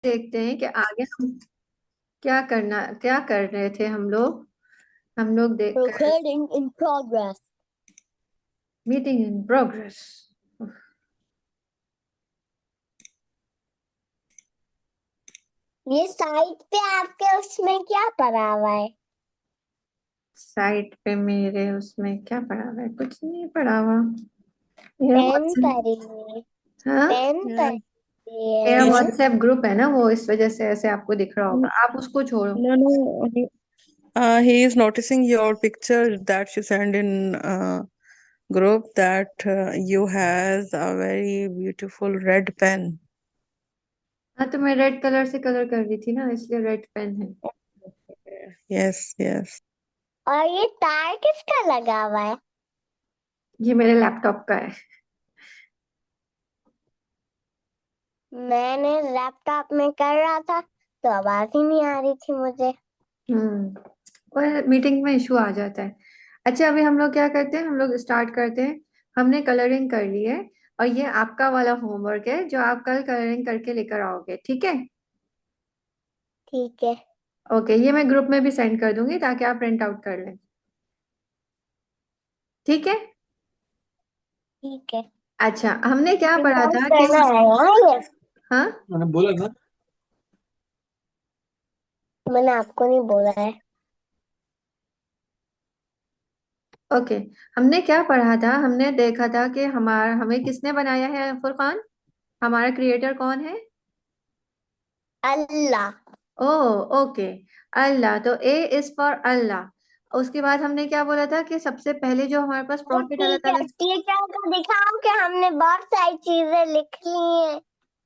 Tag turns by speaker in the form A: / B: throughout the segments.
A: देखते हैं कि आगे हम क्या कर रहे थे हम लोग देख कर।
B: Recording in progress.
A: Meeting in progress.
B: ये साइट पे आपके उसमें क्या पड़ा हुआ है?
A: साइट पे मेरे उसमें क्या पड़ा हुआ है? कुछ नहीं पड़ा हुआ। मेरा
B: पेन
A: व्हाट्सएप।
B: पड़ी है।
A: हाँ,
B: पेन
C: Yeah,
B: पड़ी
A: मेरा
C: he's
B: है।
A: व्हाट्सएप ग्रुप है ना, वो इस वजह से ऐसे आपको दिख रहा होगा। आप उसको छोड़ो।
C: no. He is noticing your picture that you send in group that you has a very beautiful red pen.
A: हाँ, तो मैं रेड कलर से कलर कर रही थी ना, इसलिए रेड पेन है।
C: Yes, yes.
B: और ये तार किसका लगा हुआ है?
A: ये मेरे लैपटॉप का है।
B: मैंने लैपटॉप में कर रहा था तो आवाज ही नहीं आ रही थी मुझे।
A: और मीटिंग में इशू आ जाता है। अच्छा, अभी हम लोग क्या करते हैं, हम लोग स्टार्ट करते हैं। हमने कलरिंग कर ली है, और ये आपका वाला होमवर्क है जो आप कल कलरिंग करके लेकर आओगे, ठीक है?
B: ठीक है।
A: ओके, ये मैं ग्रुप में भी सेंड कर दूंगी ताकि आप प्रिंट आउट कर लें। ठीक है।
B: ठीक है।
A: अच्छा, हमने क्या पढ़ा
B: प्रिंट
A: था कि
B: करना है हाँ ये।
A: हाँ,
C: मैंने बोला ना।
B: मैंने आपको नहीं बोला है।
A: ओके। हमने क्या पढ़ा था, हमने देखा था कि हमें किसने बनाया है फुरकान? हमारा क्रिएटर कौन है?
B: अल्लाह।
A: ओ, ओके। अल्लाह, तो ए इज फॉर अल्लाह। उसके बाद हमने क्या बोला था कि सबसे पहले जो हमारे पास
B: और
A: प्रॉफिट अल्लाह ताला।
B: टीचर को दिखाओ कि हमने बहुत सारी चीजें लिख ली हैं।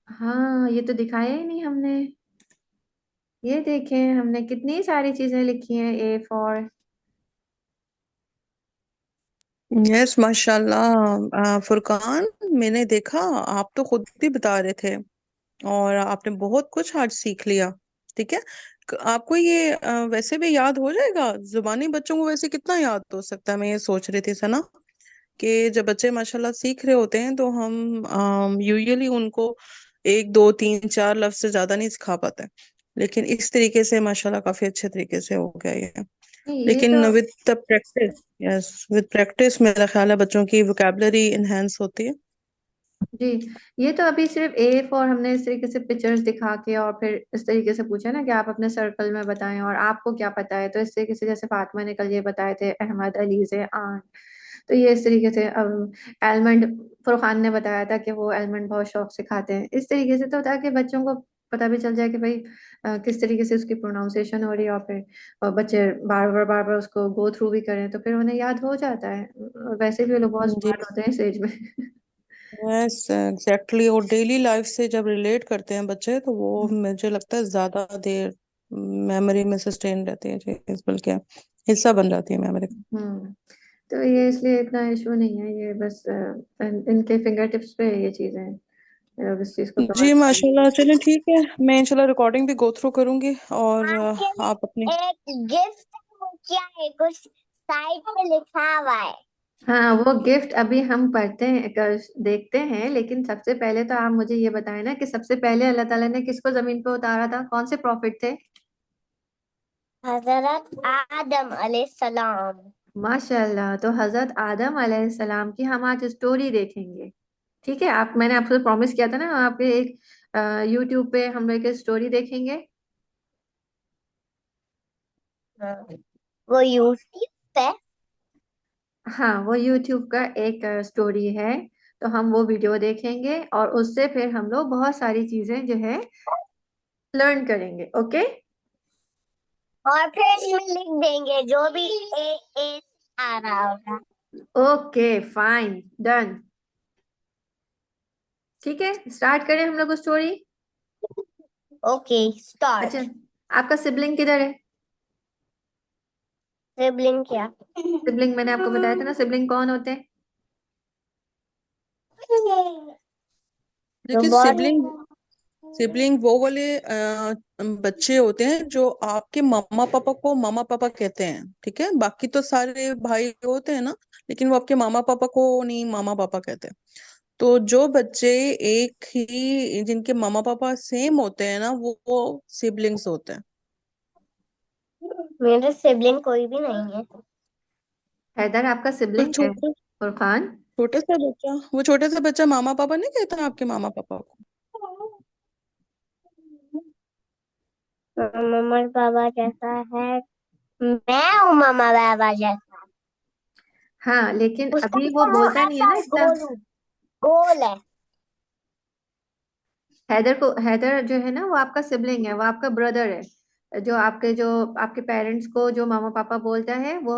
A: हाँ, ये तो दिखाया ही नहीं हमने। ये देखें, हमने कितनी सारी चीजें लिखी हैं। A for.
C: यस, माशाल्लाह। फुरकान, मैंने देखा, आप तो खुद भी बता रहे थे और आपने बहुत कुछ आज सीख लिया। ठीक है। आपको ये वैसे भी याद हो जाएगा? जुबानी बच्चों को वैसे कितना याद हो सकता है? मैं ये सोच रही थी सना कि जब बच्चे माशाल्लाह सीख रहे होते हैं तो हम यूजुअली उनको एक दो तीन चार लफ्ज से ज्यादा नहीं सिखा पाते, लेकिन इस तरीके से माशाल्लाह काफी अच्छे तरीके से हो गया ये।
A: ये तो
C: लेकिन with the practice, yes, with practice मेरा ख्याल है बच्चों की वोकेबलरी इनहेंस होती है।
A: जी, ये तो अभी सिर्फ ए फॉर हमने इस तरीके से पिक्चर्स दिखा के और फिर इस तरीके से पूछा ना कि आप अपने सर्कल में बताएं और आपको क्या पता है, तो इस तरीके से जैसे फातिमा ने कल ये बताए थे, अहमद, अली से आन। तो ये इस तरीके से अब एलमंड, फुरखान ने बताया था कि वो एलमंड बहुत शौक से खाते हैं। इस तरीके से तो ताकि बच्चों को पता भी चल जाए कि भाई किस तरीके से उसकी प्रोनाउंसिएशन हो रही है, और फिर बच्चे बार बार उसको गो थ्रू भी करें तो फिर उन्हें याद हो जाता है। वैसे भी वो लोग बहुत
C: जी,
A: स्मार्ट होते हैं इस एज में।
C: Yes, exactly. और डेली लाइफ से जब रिलेट करते हैं बच्चे तो वो मुझे लगता है ज्यादा देर मेमोरी में सस्टेन रहती है चीज, बल्कि हिस्सा बन जाती है मेमोरी।
A: हम्म। तो ये इसलिए इतना इशू नहीं है, ये बस इनके फिंगर टिप्स पे ये चीजें हैं। ये लोग इस चीज को कवर
C: जी
A: कर लें।
C: माशाल्लाह, चलें ठीक है। मैं इंशाल्लाह रिकॉर्डिंग भी गो थ्रू करूंगी और
B: आपके
C: आप अपनी।
B: लिए एक गिफ्ट क्या है? कुछ साइड पे लिखा हुआ है।
A: हाँ, वो गिफ्ट अभी हम पढ़ते हैं, देखते हैं, लेकिन सबसे पहले तो आप मुझे ये बताएं ना कि सबसे पहले अल्लाह ताला ने किसको जमीन पे उतारा था, कौन से प्रॉफिट थे?
B: हजरत आदम अलैहिस्सलाम।
A: माशाल्लाह, तो हजरत आदम अलैहिस्सलाम की हम आज स्टोरी देखेंगे। ठीक है, मैंने आपसे प्रॉमिस किया था ना, आपके एक यूट्यूब पे हम लोग एक स्टोरी देखेंगे।
B: हाँ, वो यूट्यूब पे।
A: हाँ, वो यूट्यूब का एक स्टोरी है। तो हम वो वीडियो देखेंगे और उससे फिर हम लोग बहुत सारी चीजें जो है लर्न करेंगे। ओके।
B: और फिर इसमें लिख देंगे जो भी ए आ रहा होगा।
A: Okay, fine, done. ठीक है, स्टार्ट करें हम लोग स्टोरी।
B: ओके
A: अच्छा,
B: स्टार्ट।
A: आपका सिबलिंग किधर है?
B: सिबलिंग क्या?
A: सिबलिंग मैंने आपको बताया था ना, सिबलिंग कौन होते हैं?
C: देखिए,
B: रोबोट।
C: सिबलिंग सिबलिंग वो वाले बच्चे होते हैं जो आपके मम्मा पापा को मामा पापा कहते हैं। ठीक है, बाकी तो सारे भाई होते हैं ना, लेकिन वो आपके मामा पापा को नहीं मामा पापा कहते हैं। तो जो बच्चे एक ही जिनके मामा पापा सेम होते हैं ना, वो सिबलिंग्स होते हैं।
B: मेरे सिबलिंग कोई भी नहीं है।
A: हैदर आपका
C: तो
A: सिबलिंग है
C: छोटे
A: फुरकान?
C: छोटे सा बच्चा, वो छोटे सा बच्चा मामा पापा नहीं कहता आपके मामा पापा को?
B: मामा बाबा जैसा है। मैं हूँ मामा बाबा जैसा।
A: हाँ, लेकिन
B: उसका
A: अभी वो
B: तो मुंह
A: बोलता नहीं है
B: ऐसा
A: ना
B: है,
A: इतना।
B: गोलू गोल है।
A: हैदर जो है ना वो आपका सिबलिंग है, वो आपका ब्रदर है। जो आपके पेरेंट्स को जो मामा पापा बोलता है वो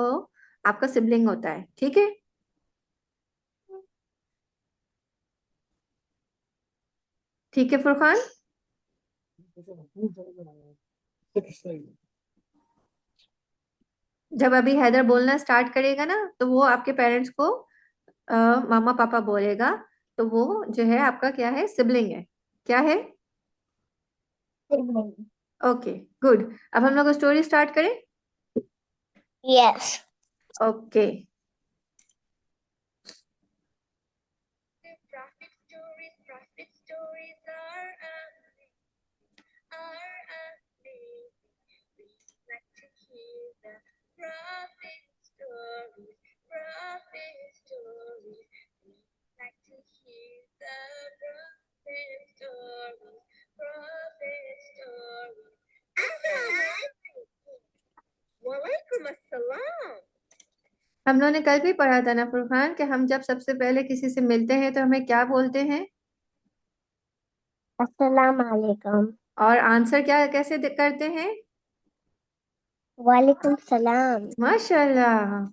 A: आपका सिबलिंग होता है, ठीक है? ठीक है फुरकान। जब अभी हैदर बोलना स्टार्ट करेगा ना तो वो आपके पेरेंट्स को अ, मामा पापा बोलेगा। तो वो जो है आपका क्या है, सिबलिंग है। क्या है? Okay, good. अब हम लोग स्टोरी स्टार्ट करें।
B: यस।
A: ओके। हम लोगों ने कल भी पढ़ा था ना फुरकान कि हम जब सबसे पहले किसी से मिलते हैं तो हमें क्या बोलते हैं?
B: अस्सलाम वालेकुम।
A: और आंसर क्या कैसे करते हैं?
B: वालेकुम सलाम।
A: माशाल्लाह।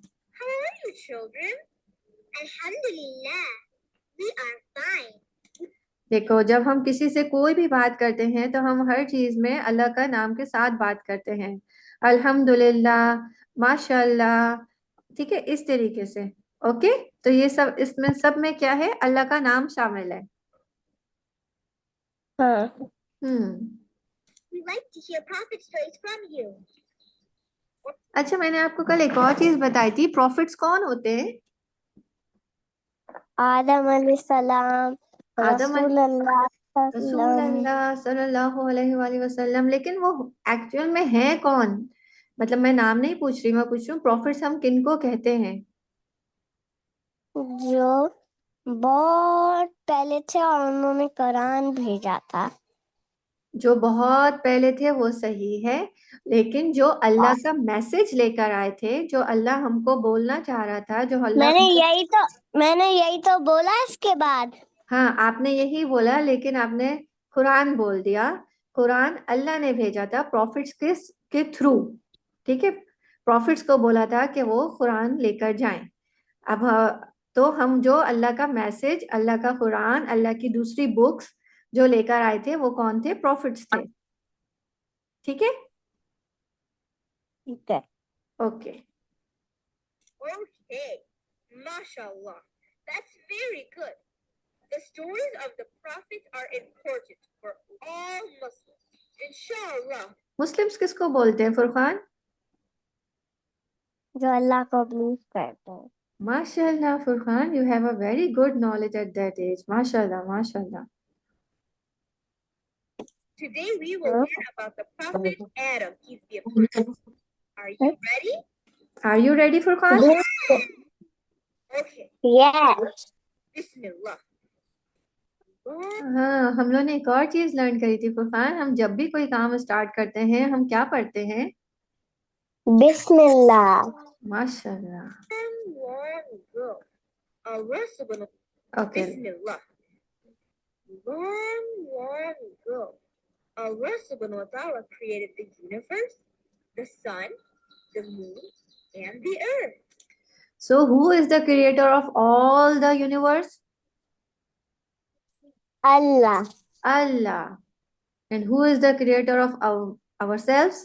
A: देखो, जब हम किसी से कोई भी बात करते हैं तो हम हर चीज में अल्लाह का नाम के साथ बात करते हैं। अल्हम्दुलिल्लाह, माशाल्लाह, ठीक है, इस तरीके से। ओके। तो ये सब, इसमें सब में क्या है, अल्लाह का नाम शामिल है।
B: हाँ।
A: हम्म। अच्छा, मैंने आपको कल एक और चीज बताई थी, प्रॉफिट्स कौन होते हैं?
B: आदम अलैहिस्सलाम,
A: आदम
B: रसूल अल्लाह
A: रसूल
B: सल्लम।
A: अल्लाह सल्लल्लाहु अलैहि वसल्लम। लेकिन वो एक्चुअल में है कौन? मतलब मैं नाम नहीं पूछ रही, मैं पूछ रही हूँ प्रॉफिट्स हम किनको कहते हैं?
B: जो बहुत पहले थे और उन्होंने कुरान भेजा था।
A: जो बहुत पहले थे वो सही है, लेकिन जो अल्लाह का मैसेज लेकर आए थे, जो अल्लाह हमको बोलना चाह रहा था, जो अल्लाह
B: मैंने
A: हमको।
B: यही तो मैंने यही तो बोला इसके बाद।
A: हाँ, आपने यही बोला, लेकिन आपने कुरान बोल दिया। कुरान अल्लाह ने भेजा था प्रॉफिट्स के थ्रू, ठीक है? प्रॉफिट्स को बोला था कि वो कुरान लेकर जाएं। अब तो हम जो अल्लाह का मैसेज, अल्लाह का कुरान, अल्लाह की दूसरी बुक्स जो लेकर आए थे वो कौन थे? प्रॉफिट्स थे, ठीक है?
B: ठीक है।
A: ओके। मुस्लिम्स किसको बोलते हैं फुरकान?
B: जो अल्लाह को बिलीव करते हैं।
A: माशाल्लाह Furqan, you have a very good knowledge at that age. माशाल्लाह, माशाल्लाह। Are you ready Furqan?
B: Yes.
A: हाँ, हम लोग ने एक और चीज लर्न करी थी फुरकान। हम जब भी कोई काम स्टार्ट करते हैं हम क्या पढ़ते हैं?
B: बिस्मिल्लाह।
A: माशाल्लाह। Okay. So who is the creator of all the universe?
B: Allah.
A: Allah. And who is the creator of ourselves?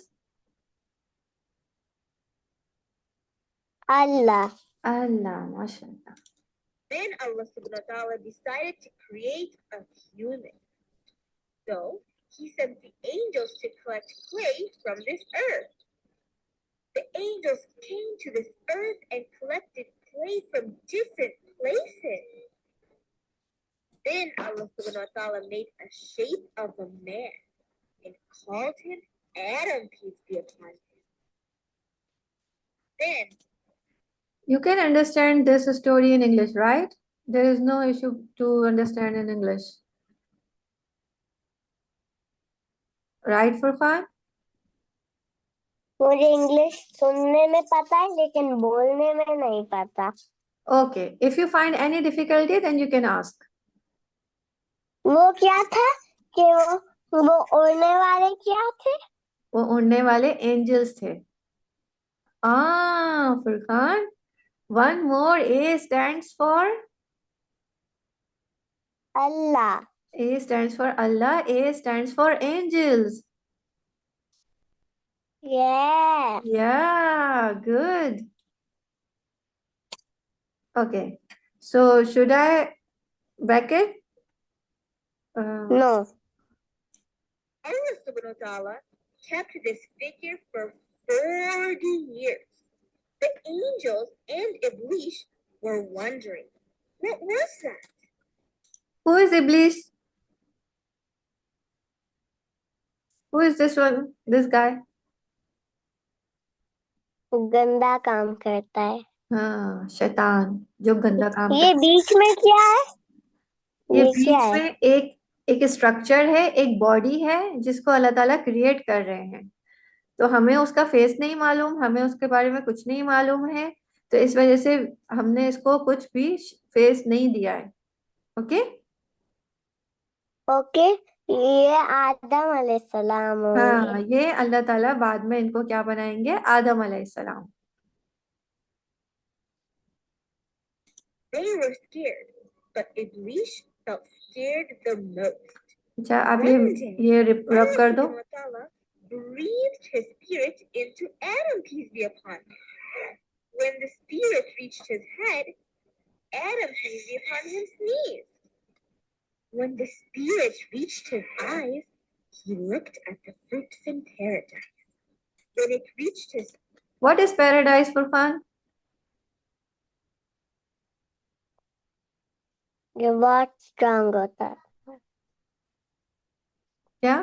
B: Allah.
A: Allah, mashallah.
B: Then Allah subhanahu wa ta'ala made a shape of a man and called him Adam, peace be upon him. Then
A: You can understand this story in English, right? There is no issue to understand in English. Right, Furqan?
B: मुझे English सुनने में पता है लेकिन बोलने में नहीं पता।
A: Okay. If you find any difficulty, then you can ask.
B: वो क्या था कि वो उड़ने वाले क्या थे?
A: वो उड़ने वाले एंजल्स थे। Furqan. One more. A stands for?
B: Allah.
A: A stands for Allah. A stands for angels.
B: Yeah.
A: Yeah, good. Okay. So should I back it?
B: No. Allah subhanahu wa ta'ala kept this figure for 40 years. The angels and Iblis were wondering, what was that?
A: Who is Iblis? Who is this one? This guy?
B: गंदा काम करता है।
A: हाँ, शैतान जो गंदा काम
B: ये
A: करता
B: बीच में क्या है?
A: है। ये
B: क्या
A: बीच
B: है?
A: में एक स्ट्रक्चर है, एक बॉडी है जिसको अल्लाह ताला क्रिएट कर रहे हैं। तो हमें उसका फेस नहीं मालूम, हमें उसके बारे में कुछ नहीं मालूम है, तो इस वजह से हमने इसको कुछ भी फेस नहीं दिया है। ओके?
B: ओके, ये आदम अलैहिस्सलाम होंगे।
A: हाँ, ये अल्लाह ताला बाद में इनको क्या बनाएंगे? आदम अलैहिस्सलाम।
B: They were scared, but Iblis felt scared the most.
A: अच्छा, आप
B: One day,
A: ये रब कर दो।
B: Allah subhanahu wa ta'ala breathed his spirit into Adam, peace be upon him. When the spirit reached his head, Adam, peace be upon him, sneezed. When the spirit reached his eyes, he looked at the fruits in paradise. When it reached his...
A: What is paradise, Furqan?
B: जो बहुत strong होता है।
A: क्या?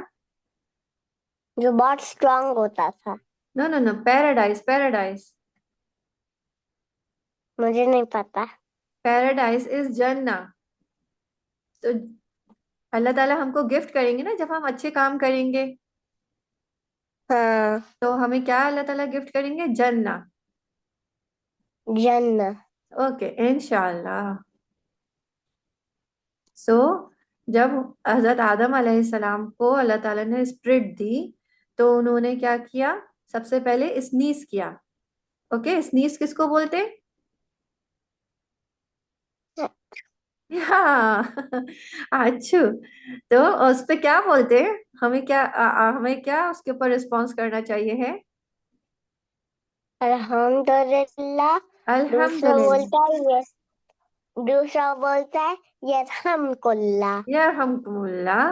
B: जो बहुत strong होता था।
A: No no no, paradise, paradise.
B: मुझे नहीं पता।
A: पैराडाइज इज जन्ना। तो अल्लाह ताला हमको गिफ्ट करेंगे ना जब हम अच्छे काम करेंगे,
B: हाँ,
A: तो हमें क्या अल्लाह ताला गिफ्ट करेंगे? जन्ना।
B: जन्ना।
A: ओके, इंशाल्लाह। सो जब हजरत आदम अलैहिस्सलाम को अल्लाह ताला ने स्पिरिट दी, तो उन्होंने क्या किया? सबसे पहले स्नीज किया। ओके, स्नीज किसको बोलते? हाँ। अच्छू। तो उस पे क्या बोलते हैं? हमें क्या उसके ऊपर रिस्पॉन्स करना चाहिए है?
B: अल्हम्दुलिल्लाह। दूसरा
A: अल्हम्दुलिल्लाह।
B: बोलता है ये, दूसरा बोलता है यरहमकुल्लाह।
A: यरहमुकुमुल्लाह।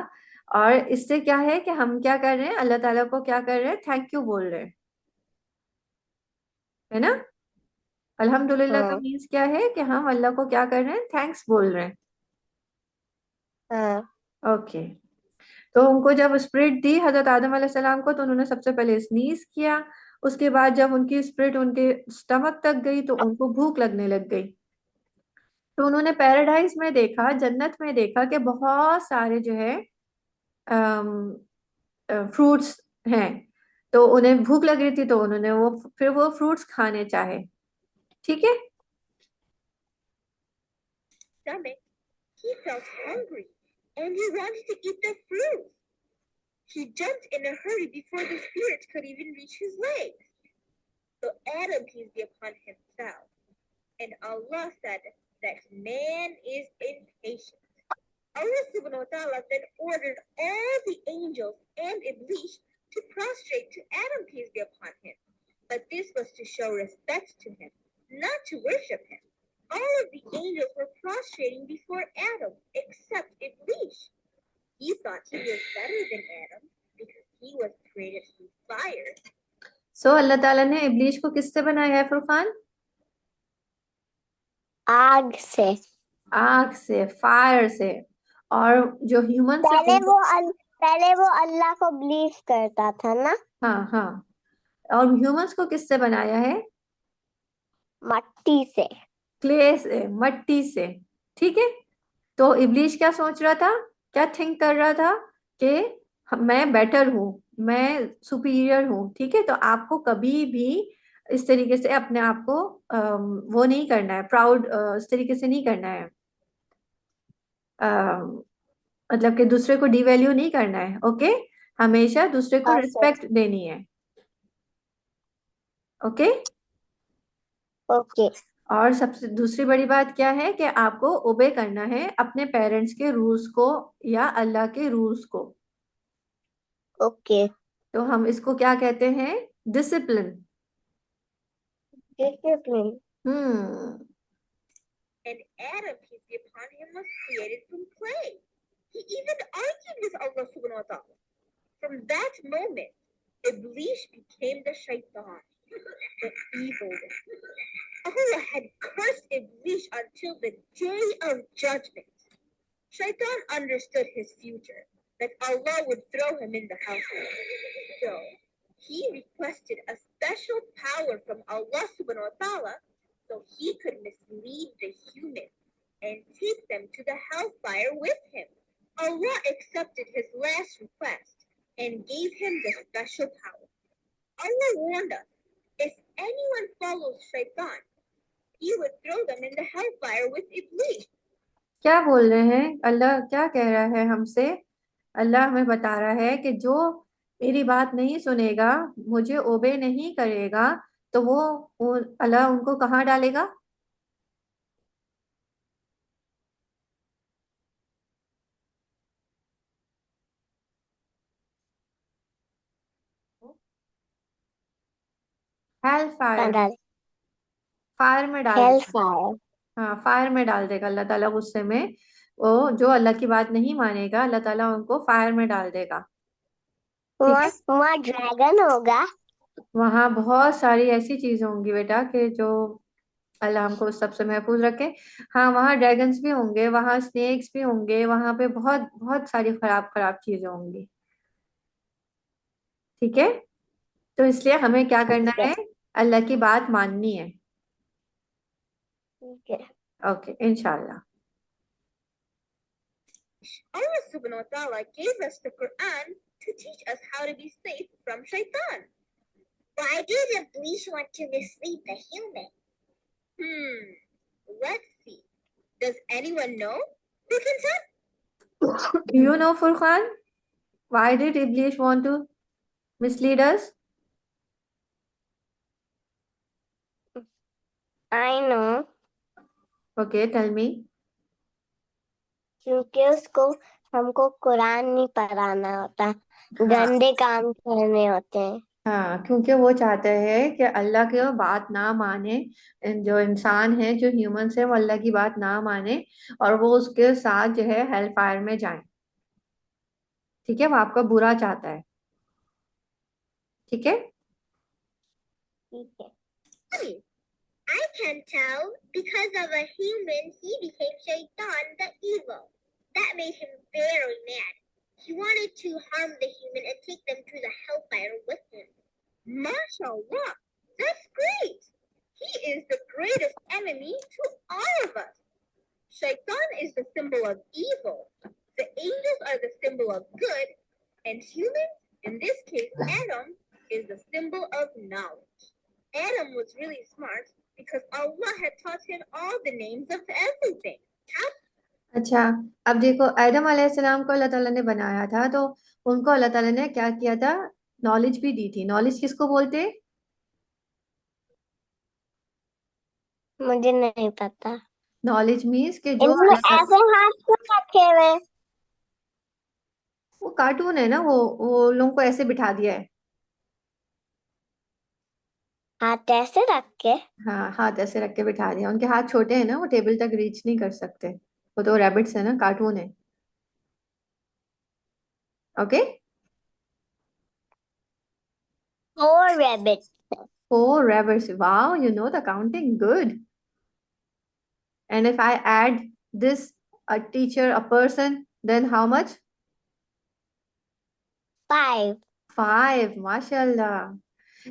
A: और इससे क्या है कि हम क्या कर रहे हैं? अल्लाह ताला को क्या कर रहे हैं? थैंक यू बोल रहे हैं, है ना? अल्हम्दुलिल्लाह का
B: हाँ,
A: मीन्स क्या है कि हम अल्लाह को क्या कर रहे हैं? थैंक्स बोल रहे हैं।
B: हाँ,
A: ओके। तो उनको जब स्पिरिट दी हजरत आदम अलैहिस्सलाम को, तो उन्होंने सबसे पहले स्नीज किया। उसके बाद जब उनकी स्पिरिट उनके स्टमक तक गई, तो उनको भूख लगने लग गई। तो उन्होंने पैराडाइज में देखा, जन्नत में देखा कि बहुत सारे जो है फ्रूट्स हैं। तो उन्हें भूख लग रही थी, तो उन्होंने वो फ्रूट्स खाने चाहे। ठीक है?
B: stomach, he felt hungry and he wanted to eat the fruit. He jumped in a hurry before the spirit could even reach his legs. So Adam, peace be upon him, fell. And Allah said that man is impatient. Allah subhanahu wa ta'ala then ordered all the angels and Iblis to prostrate to Adam, peace be upon him. But this was to show respect to him, not to worship him. All of the angels were prostrating before Adam, except Iblis. He thought he was better than Adam because he was created through fire.
A: सो अल्लाह ताला ने इब्लीस को किससे बनाया है फुरकान?
B: आग से।
A: आग से, फायर से। और जो ह्यूमन है
D: पहले वो अल्लाह को बिलीव करता था ना।
A: हाँ हाँ, और ह्यूमंस को किससे बनाया है?
D: मट्टी से।
A: क्ले से, मट्टी से। ठीक है। तो इब्लीस क्या सोच रहा था, क्या थिंक कर रहा था कि मैं बेटर हूँ, मैं सुपीरियर हूँ। ठीक है, तो आपको कभी भी इस तरीके से अपने आप को वो नहीं करना है, प्राउड इस तरीके से नहीं करना है। अम, मतलब कि दूसरे को डिवैल्यू नहीं करना है। ओके, हमेशा दूसरे को
D: ओके।
A: रिस्पेक्ट देनी है। ओके।
D: ओके।
A: और सबसे दूसरी बड़ी बात क्या है कि आपको ओबे करना है अपने पेरेंट्स के रूल्स को या अल्लाह के रूल्स को।
D: ओके।
A: तो हम इसको क्या कहते हैं? Discipline.
D: Discipline.
A: Hmm.
B: And Adam, peace be upon him, was created from clay. He even argued with Allah subhanahu wa ta'ala. From that moment, Iblis became the shaitan, the evil one. Allah had cursed Iblis until the day of judgment. Shaitan understood his future, that Allah would throw him in the hellfire. So, he requested a special power from Allah subhanahu wa ta'ala so he could mislead the humans and take them to the hellfire with him. Allah accepted his last request and gave him the special power. Allah warned us, if anyone follows Shaitan, he would throw them in the hellfire with Iblis.
A: क्या बोल रहे हैं? अल्लाह क्या कह रहा है हमसे? अल्लाह हमें बता रहा है कि जो मेरी बात नहीं सुनेगा, मुझे ओबे नहीं करेगा, तो अल्लाह उनको कहाँ डालेगा? हेल फायर, फायर में डाल
D: हेल
A: देगा।
D: फायर।
A: हाँ, फायर में डाल देगा अल्लाह ताला गुस्से में। वो जो अल्लाह की बात नहीं मानेगा, अल्लाह ताला उनको फायर में डाल देगा। ठीक है।
D: वहाँ ड्रैगन होगा।
A: वहां बहुत सारी ऐसी चीजें होंगी बेटा कि जो अल्लाह हमको उस सबसे महफूज रखे। हाँ, वहाँ ड्रैगन्स भी होंगे, वहाँ स्नेक्स भी होंगे, वहां पे बहुत बहुत सारी खराब खराब चीजें होंगी। ठीक है। तो इसलिए हमें क्या करना
D: ठीक है।
A: है? अल्लाह की बात माननी है।
D: ठीक है।
A: ओके, इंशाल्लाह।
B: Allah subhanahu wa ta'ala gave us the Quran to teach us how to be safe from Shaitan. Why did Iblis want to mislead the human? Let's see. Does anyone know? Who can tell?
A: Do you know, Furqan? Why did Iblis want to mislead us?
D: I know.
A: Okay, tell me.
D: क्योंकि उसको हमको कुरान नहीं पढ़ाना होता,
A: हाँ
D: गंदे काम करने होते हैं।
A: हाँ, क्योंकि वो चाहते हैं कि अल्लाह की बात ना माने। जो इंसान है, जो ह्यूमंस है, वो अल्लाह की बात ना माने और वो उसके साथ जो है हेल फायर में जाए। ठीक है, वो आपका बुरा चाहता है। ठीक है।
D: ठीक है।
B: I can tell because of a human, he became Shaitan the evil. That made him very mad. He wanted to harm the human and take them to the hellfire with him. MashaAllah, that's great. He is the greatest enemy to all of us. Shaitan is the symbol of evil. The angels are the symbol of good. And humans, in this case Adam, is the symbol of knowledge. Adam was really smart because Allah had taught him all the names of everything.
A: अच्छा, अब देखो, आदम अलैहिस्सलाम को अल्लाह ताला ने बनाया था, तो उनको अल्लाह ताला ने क्या किया था? नॉलेज भी दी थी। नॉलेज किसको बोलते हैं?
D: मुझे नहीं पता।
A: नॉलेज मीन्स कि जो
D: इन्होंने
A: अल्लाह ताला,
D: ऐसे हाथ क्यों रखे हुए?
A: वो कार्टून है ना, वो लोगों को ऐसे बिठा दिया है।
D: हाथ ऐसे रख के?
A: हाँ, हाथ ऐसे रख के बिठा दिया। उनके हाथ छोटे हैं ना, वो टेबल तक रीच नहीं कर सकते। वो तो रैबिट्स है ना, कार्टून है। Okay.
D: 4 rabbits.
A: 4 rabbits, wow, you know the counting, good. And if I add this, a teacher, a person, Then how much?
D: 5.
A: 5. Mashallah.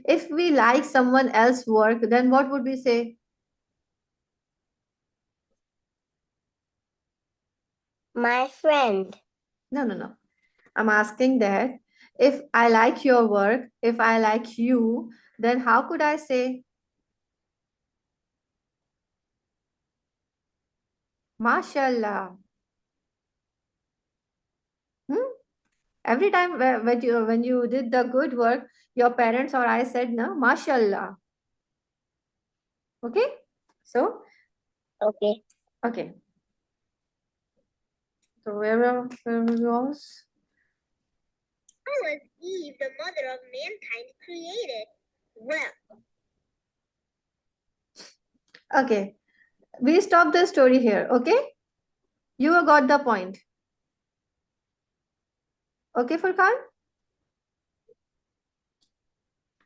A: If we like someone else's work, then what would we say?
D: My friend.
A: No. I'm asking that if I like your work, if I like you, then how could I say Mashallah? Hmm? Every time when you did the good work, your parents or I said na Mashallah. Okay? So,
D: Okay.
A: okay. So where was?
B: How was Eve, the mother of mankind, created? Well,
A: Okay. We stop the story here, okay? You got the point. Okay, Furqan?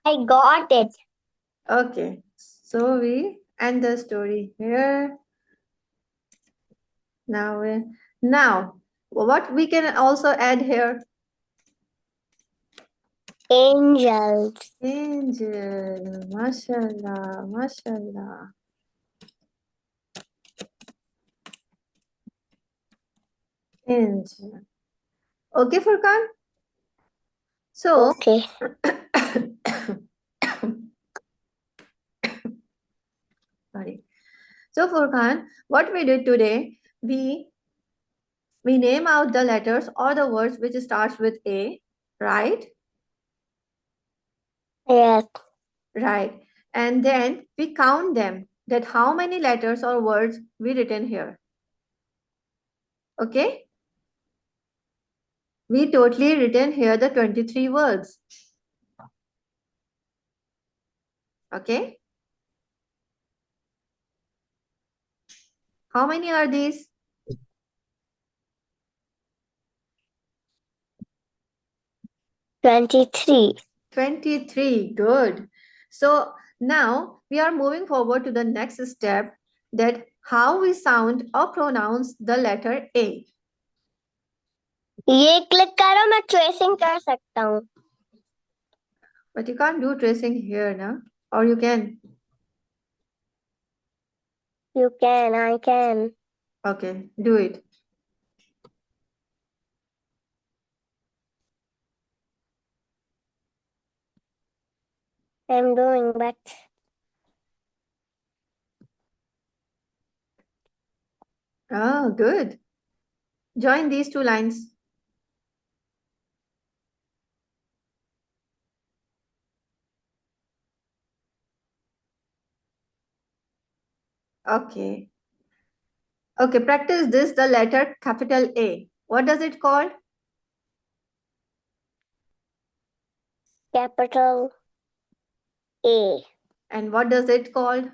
D: I got it.
A: Okay. So we end the story here. Now, what we can also add here?
D: Angels.
A: Angel. Mashallah. Mashallah. Angel. Okay, Furqan? So,
D: Okay.
A: sorry. So, Furqan, what we did today, we name out the letters or the words which starts with A, right?
D: Yes.
A: Right. And then we count them, that how many letters or words we written here. Okay? We totally written here the 23 words. Okay? How many are these?
D: 23.
A: 23. Good. So now we are moving forward to the next step, that how we sound or pronounce the letter A.
D: ये click करो, मैं tracing कर सकता हूँ.
A: But you can't do tracing here, na? Or you can?
D: You can, I can.
A: Okay, do it.
D: I'm doing, but
A: Oh, good. Join these two lines. Okay. Okay, practice this, the letter capital A. What does it called?
D: capital A.
A: And what does it called?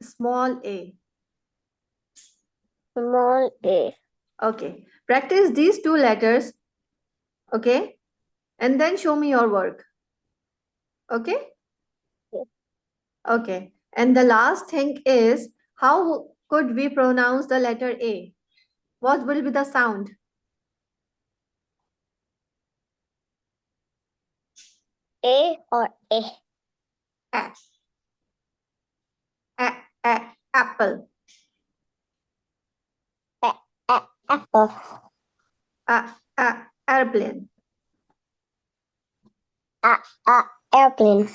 A: Small a.
D: Small a.
A: Okay. Practice these two letters. Okay. And then show me your work. Okay. Okay. And the last thing is, how could we pronounce the letter A? What will be the sound?
D: A or A?
A: A. Apple.
D: Apple.
A: Airplane.
D: Airplane.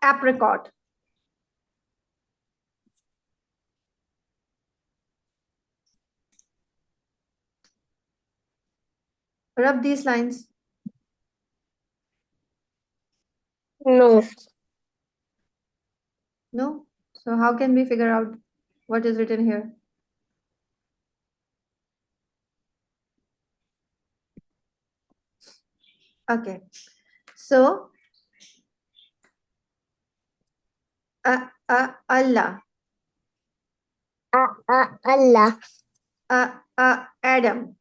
A: Apricot. Rub these lines.
D: No.
A: No? So how can we figure out what is written here? Okay. So, Allah.
D: Allah.
A: Adam.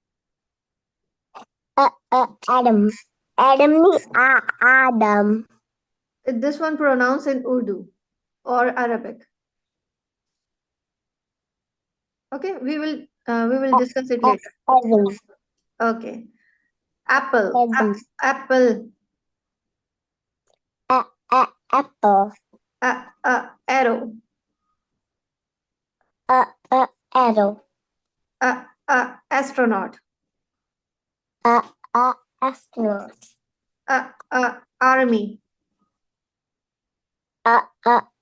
D: Adam. Adam ni Adam.
A: This one pronounced in Urdu or Arabic. Okay, we will discuss it later.
D: Heaven.
A: Okay. Apple.
D: Heaven.
A: Apple.
D: Apple.
A: Arrow.
D: Arrow.
A: Astronaut.
D: Astronaut.
A: Army.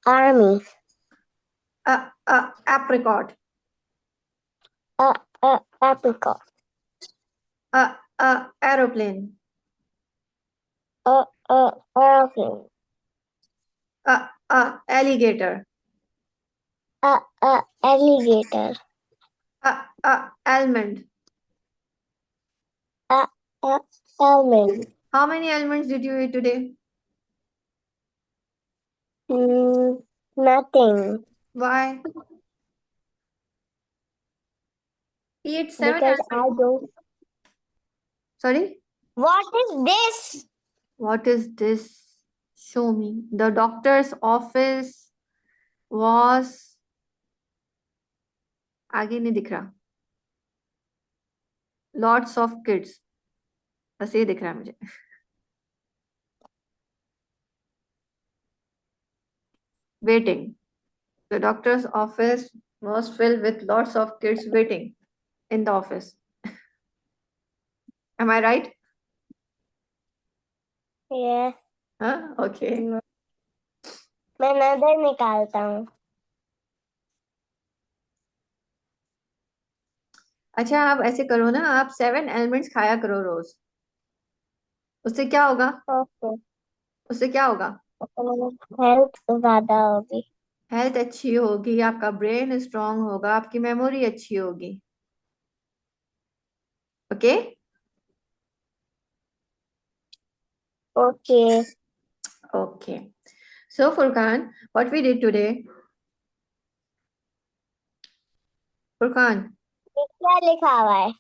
D: Army.
A: Apricot.
D: Apricot.
A: Aeroplane.
D: Airplane.
A: Alligator.
D: Alligator.
A: Almond.
D: Almond.
A: How many almonds did you eat today?
D: Nothing.
A: Why? Eat 7
D: Because I
A: almonds.
D: don't.
A: Sorry?
D: What is this?
A: What is this? Show me. The doctor's office was. आगे नहीं दिख रहा. Lots of kids. बस ये दिख रहा है मुझे. Waiting. The doctor's office was filled with lots of kids waiting in the office. Am I right?
D: Yeah.
A: Huh? Okay.
D: मैं नजर निकालता हूँ.
A: अच्छा आप ऐसे करो ना, आप 7 एलिमेंट्स खाया करो रोज. उससे क्या होगा?
D: Okay.
A: उससे क्या होगा?
D: हेल्थ ज्यादा होगी.
A: हेल्थ अच्छी होगी, आपका ब्रेन स्ट्रांग होगा, आपकी मेमोरी अच्छी होगी. Okay.
D: Okay.
A: Okay. So Furkan, what we did today? Furkan,
D: ये क्या लिखा हुआ है?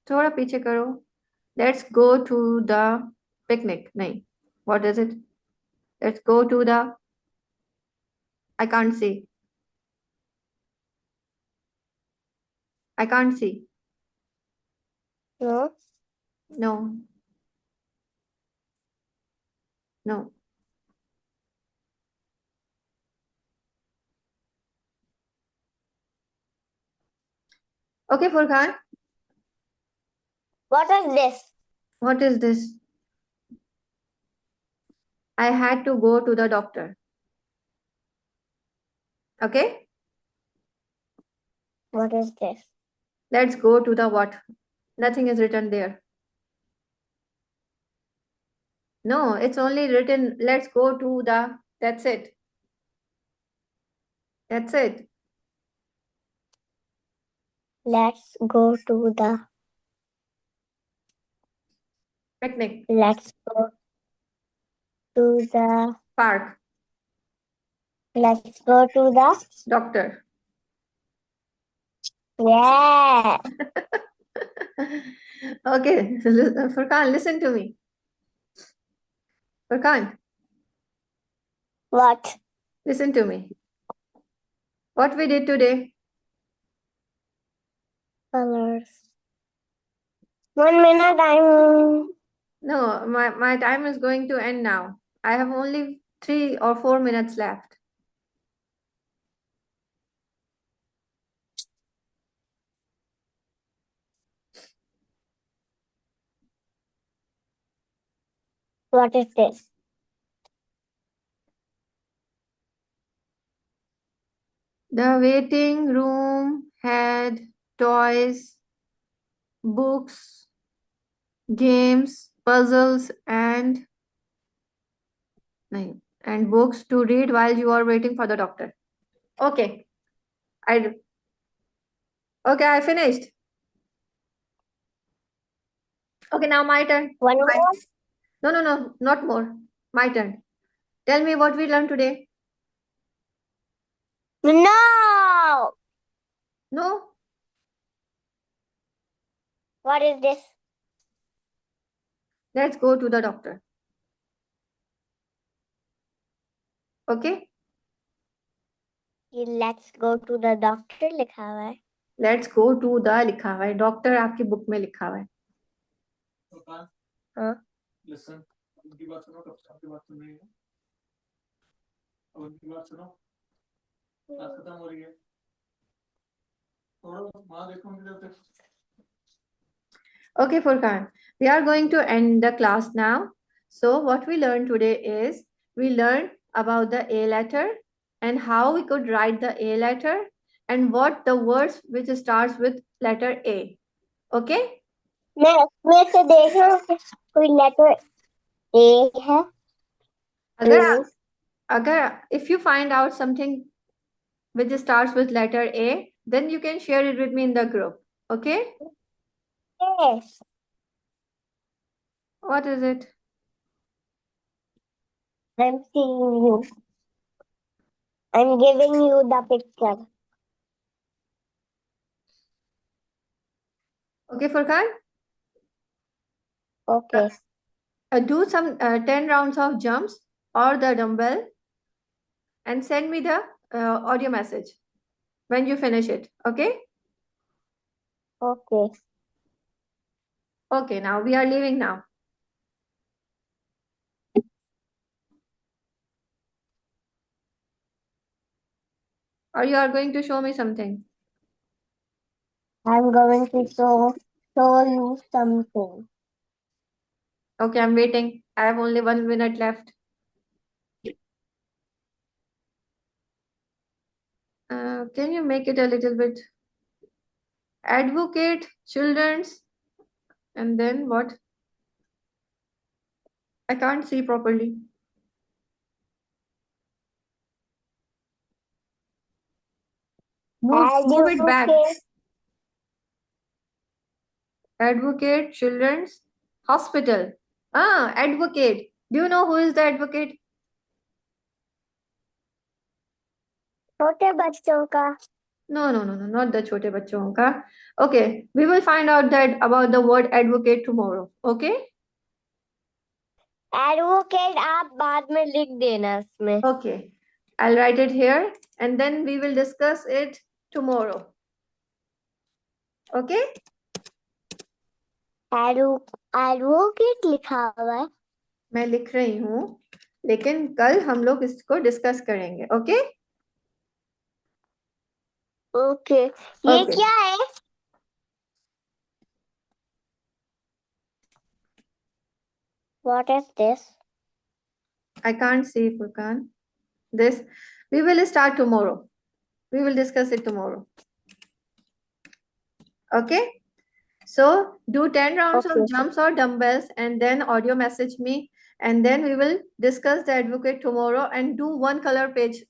A: थोड़ा पीछे करो. Let's go to the picnic. नहीं. What is it? Let's go to the. I can't see. I can't see.
D: No.
A: No. No. Okay, Furkan.
D: What is this?
A: What is this? I had to go to the doctor. Okay?
D: What is this?
A: Let's go to the what? Nothing is written there. No, it's only written, let's go to the, that's it. That's it.
D: Let's go to the.
A: Picnic.
D: Let's go to the.
A: Park.
D: Let's go to the.
A: Doctor.
D: Yeah.
A: Okay, Furkan, listen to me. Furkan,
D: What?
A: listen to me. What we did today?
D: Colors. 1 minute.
A: No, my time is going to end now. I have only 3 or 4 minutes left.
D: What is this?
A: The waiting room had toys, books, games, puzzles, and books to read while you are waiting for the doctor. Okay, I finished. Okay, now my turn.
D: One more.
A: No, not more. My turn. Tell me what we learned today.
D: No.
A: No,
D: What is this?
A: let's go to the doctor. Okay.
D: कि let's go to the doctor लिखा हुआ है।
A: Let's go to the लिखा हुआ है, doctor आपकी book में लिखा हुआ है।
D: हाँ।
E: लिसन, उनकी बात सुनो, कब से आपकी बात सुन रही है? अब उनकी बात सुनो, बात खत्म हो रही है। थोड़ा वहां देखो उनकी तरफ देखो।
A: Okay, Furkan, we are going to end the class now. So what we learned today is we learned about the A letter and how we could write the A letter and what the words which starts with letter A. Okay?
D: मैं उसमें से देख रहा हूँ कि कोई letter ए है।
A: अगर अगर if you find out something which starts with letter A, then you can share it with me in the group. Okay?
D: Yes.
A: What is it?
D: I'm seeing you. I'm giving you the picture.
A: Okay, Furkan?
D: Okay.
A: Do some 10 rounds of jumps or the dumbbell and send me the audio message when you finish it. Okay?
D: Okay.
A: Okay, now we are leaving now. Or you are going to show me something?
D: I'm going to show you something.
A: Okay, I'm waiting. I have only 1 minute left. Can you make it a little bit? Advocate, children's, and then what? I can't see properly. Move it back. Advocate, children's, hospital. Advocate. Do you know who is the advocate?
D: छोटे बच्चों का।
A: No, not the छोटे बच्चों का. Okay, we will find out that about the word advocate tomorrow. Okay?
D: Advocate आप बाद में लिख देना इसमें।
A: Okay, I'll write it here and then we will discuss it tomorrow. Okay?
D: Advocate लिखा हुआ है।
A: मैं लिख रही हूँ, लेकिन कल हम लोग इसको डिस्कस करेंगे. ओके?
D: ओके। ये क्या है? What is this?
A: I can't see, Furkan. This we will start tomorrow. We will discuss it tomorrow. Okay? So do 10 rounds of jumps or dumbbells and then audio message me, and then we will discuss the advocate tomorrow and do one color page